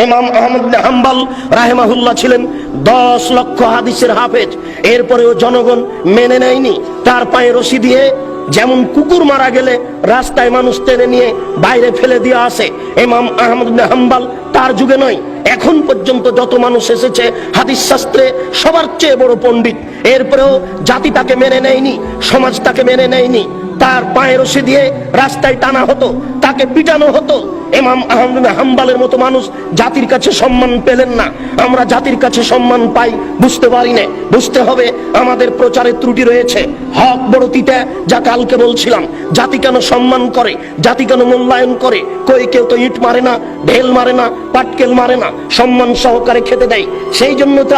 ইমাম আহমদ ইবনে হাম্বল রাহিমাহুল্লাহ ছিলেন 10 লক্ষ হাদিসের হাফেজ, এরপরেও জনগণ মেনে নেয়নি। তার পায়ে রশি দিয়ে যেমন কুকুর মারা গেলে রাস্তায় মানুষ টেনে নিয়ে বাইরে ফেলে দিয়ে আসে, ইমাম আহমদ ইবনে হাম্বল তার যুগে নয়, এখন পর্যন্ত যত মানুষ এসেছে হাদিস শাস্ত্রে সবার চেয়ে বড় পণ্ডিত, এরপরেও জাতি তাকে মেনে নেয়নি, সমাজ তাকে মেনে নেয়নি। তার পায়ে রশি দিয়ে রাস্তায় টানা হতো, তাকে পিটানো হতো। ইমাম আহমদ ইবনে হাম্বলের মতো মানুষ জাতির কাছে সম্মান পেলেন না। আমরা জাতির কাছে সম্মান পাই বুঝতে পারি না। বুঝতে হবে আমাদের প্রচারের ত্রুটি রয়েছে। হক বড় তিতা, যা কালকে বলছিলাম। জাতি কেন সম্মান করে, জাতি কেন মূল্যায়ন করে? কই কেউ তো ইট মারে না, ঢেল মারে না, পাটকেল মারে না, সম্মান সহকারে খেতে দেয়। সেই জন্য তো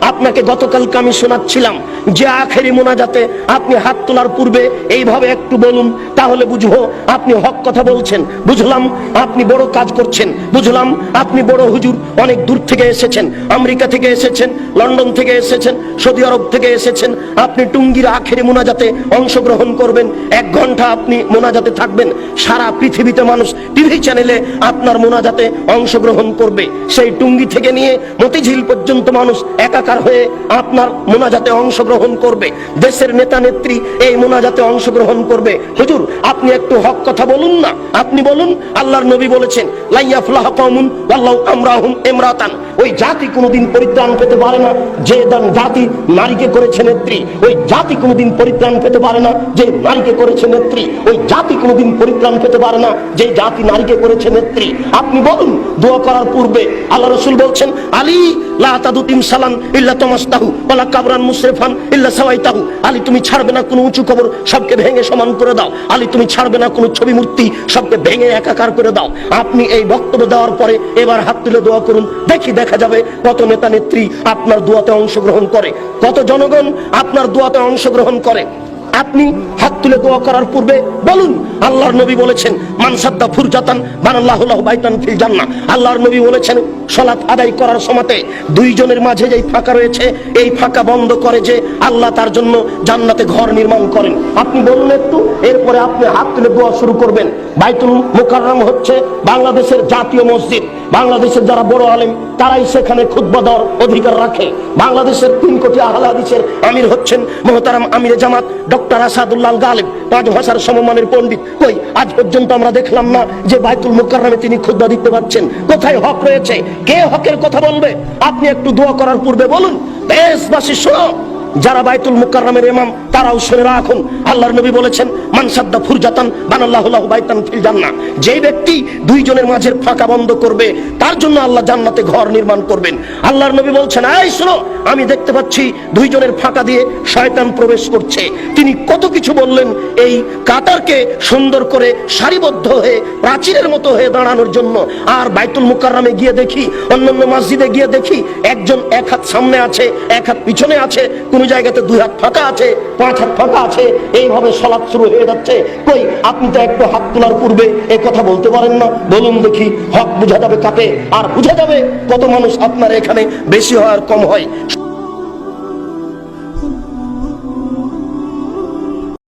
আপনাকে গতকালকে আমি শোনাচ্ছিলাম যে আখেরি মোনাজাতে আপনি হাত তোলার পূর্বে এইভাবে একটু বলুন, তাহলে বুঝবো আপনি হক কথা বলছেন। বুঝলাম আপনি বড় কাজ করছেন, বুঝলাম আপনি বড় হুজুর, অনেক দূর থেকে এসেছেন, আমেরিকা থেকে এসেছেন, লন্ডন থেকে এসেছেন, সৌদি আরব থেকে এসেছেন। আপনি টুঙ্গির আখেরি মোনাজাতে অংশগ্রহণ করবেন, 1 ঘন্টা আপনি মোনাজাতে থাকবেন। সারা পৃথিবীতে মানুষ টিভি চ্যানেলে আপনার মোনাজাতে অংশগ্রহণ করবে। সেই টুঙ্গি থেকে নিয়ে মতিঝিল পর্যন্ত মানুষ একাকার হয়ে আপনার মোনাজাতে অংশগ্রহণ করবে। দেশের নেতা নেত্রী এই মোনাজাতে অংশগ্রহণ করবে। হুজুর আপনি একটু হক কথা বলুন না, আপনি বলুন। আল্লাহর নবী বলেছেন লা ইয়াফলাহু কওমুন ওয়াল্লাহু আমরাহুম ইমরাতান, ওই জাতি কোনোদিন পরিত্রাণ পেতে পারে না যে জাতি নারীকে করেছে নেত্রী। ওই জাতি কোনোদিন পরিত্রাণ পেতে পারে না যে নারীকে করেছে নেত্রী। ওই জাতি কোনোদিন পরিত্রাণ পেতে পারে না যে জাতি নারীকে করেছে নেত্রী। আপনি বলুন দোয়া করার পূর্বে। আল্লাহ রাসূল বলছেন আলী লা তাদুতিম সালান ইল্লা তামাসতাহু ওয়ালা কাবরান মুসরিফান ইল্লা সাওয়াইতাহু, আলী তুমি ছাড়বে না কোনো উঁচু কবর, সবকে ভেঙে সমান করে দাও। আলী তুমি ছাড়বে না কোনো ছবি মূর্তি, সবকে ভেঙে একাকার করে দাও। আপনি এই বক্তব্য দেওয়ার পরে এবার হাত তুলে দোয়া করুন, দেখা যাবে কত নেতা নেত্রী আপনার দোয়াতে অংশগ্রহণ করে, কত জনগণ আপনার দোয়াতে অংশগ্রহণ করে। আপনি হাত তুলে দোয়া করার পূর্বে বলুন আল্লাহর নবী বলেছেন মান সাদ্দা ফুরজাতান বানাল্লাহু লাহু বাইতান ফিল জান্নাহ। আল্লাহর নবী বলেছেন সালাত আদায় করার সময়তে দুইজনের মাঝে যেই ফাঁকা রয়েছে এই ফাঁকা বন্ধ করে যে আল্লাহ তার জন্য জান্নাতে ঘর নির্মাণ করেন। আপনি বলুন একটু, এরপরে আপনি হাত তুলে দোয়া শুরু করবেন। বাইতুল মুকাররম হচ্ছে বাংলাদেশের জাতীয় মসজিদ। বাংলাদেশের যারা বড় আলেম তারাই সেখানে খুতবা দেওয়ার অধিকার রাখে। বাংলাদেশের 3 কোটি আহলে হাদিসের আমির হচ্ছেন মুহতারাম আমিরে জামাত ডক্টর আসাদুল্লাহ গালিব, 5 ভাষার সমমানের পণ্ডিত। কই আজ পর্যন্ত আমরা দেখলাম না যে বাইতুল মুকাররমে তিনি খুতবা দিতে পারছেন। কোথায় হক রয়েছে? কে হকের কথা বলবে? আপনি একটু দোয়া করার পূর্বে বলুন। দেশবাসী শোনো, যারা বাইতুল মুকাররমের ইমাম তারাও শুনে রাখুন। আল্লাহর নবী বলেছেন মান সাদ্দা ফুরজাতান বানাল্লাহু লাহু বাইতান ফিল জান্নাহ, যেই ব্যক্তি দুইজনের মাঝের ফাঁকা বন্ধ করবে তার জন্য আল্লাহ জান্নাতে ঘর নির্মাণ করবেন। আল্লাহর নবী বলছেন এই শোনো, আমি দেখতে পাচ্ছি দুইজনের ফাঁকা দিয়ে শয়তান প্রবেশ করছে। তিনি কত কিছু বললেন এই কাতারকে সুন্দর করে সারিবদ্ধ হয়ে প্রাচীরের মতো হয়ে দাঁড়ানোর জন্য। আর বাইতুল মুকাররমে গিয়ে দেখি, অন্যান্য মসজিদে গিয়ে দেখি একজন 1 হাত সামনে আছে, 1 হাত পিছনে আছে, কোন জায়গাতে 2 হাত ফাঁকা আছে, 5 হাত ফাঁকা আছে, এইভাবে সালাত শুরু হয়ে যাচ্ছে। কই আপনি তো একটু হাত তোলার পূর্বে এই কথা বলতে পারেন না? বলুন দেখি, হক বোঝা যাবে কাকে, আর বোঝা যাবে কত মানুষ আপনার এখানে বেশি হয় আর কম হয়।